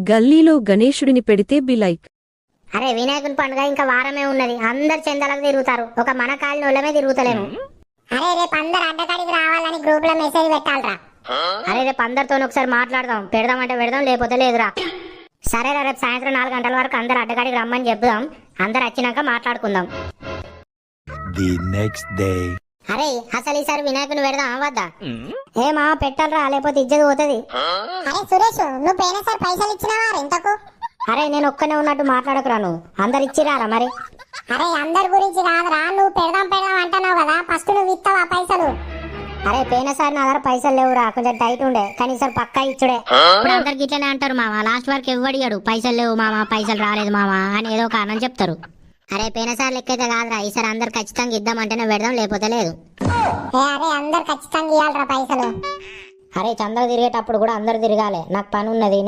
గల్లీలో గణేశుడిని పెడితే బిలైక్. అరే వినాయకుని పండుగ ఇంకా వారమే ఉన్నది. అందరు చందాలకు తిరుగుతారు, ఒక మన కాలిన వాళ్ళమే తిరుగుతలేము. అరే రేపు అందరు అడ్డకాడికి రావాలని గ్రూప్ లో మెసేజ్ పెట్టాలరా. అరే రేపు అందరితో ఒకసారి మాట్లాడదాం, పెడదామంటే పెడదాం, లేకపోతే లేదురా. సరేరా, రేపు సాయంత్రం 4 గంటల వరకు అందరు అడ్డకాడికి రమ్మని చెప్దాం. అందరు వచ్చినాక మాట్లాడుకుందాం. The next day. అరే అసలు ఈసారి వినాయకుని పెడదాం వద్దా? ఏమా పెట్టాలరా, లేకపోతే ఇజ్జత్ పోతుంది. అరే సురేష్, నువ్వు పోయినసారి పైసలు ఇచ్చినావా ఇంతకు? అరే నేను ఒక్కనే ఉన్నట్టు మాట్లాడకురా, నువ్వు అందరు ఇచ్చిరారా మరి. అరే అందరి గురించి కాదురా, నువ్వు పెడదాం అంటున్నావు కదా, ఫస్ట్ నువ్వు ఇస్తావా పైసలు? అరే పోయినసారి నా దగ్గర పైసలు లేవురా, కొంచెం టైట్ ఉండే, కానీ ఈసారి పక్కా ఇచ్చుడే. ఇప్పుడు అందరికి ఇట్లనే అంటారు మామ, లాస్ట్ వరకు ఎవ్వడిగాడు పైసలు లేవు మామ, పైసలు రాలేదు మామ అని ఏదో కారణం చెప్తారు. అరే పోయినసారి లెక్కైతే కాదురా, ఈసారి అందరు ఖచ్చితంగా ఇద్దామంటేనే పెడదాం, లేకపోతే లేదు. అరే అందరు ఖచ్చితంగా ఇవ్వాలరా పైసలు. అరే చంద్ర తిరిగేటప్పుడు కూడా అందరు తిరగాలి, నాకు పని ఉన్నది.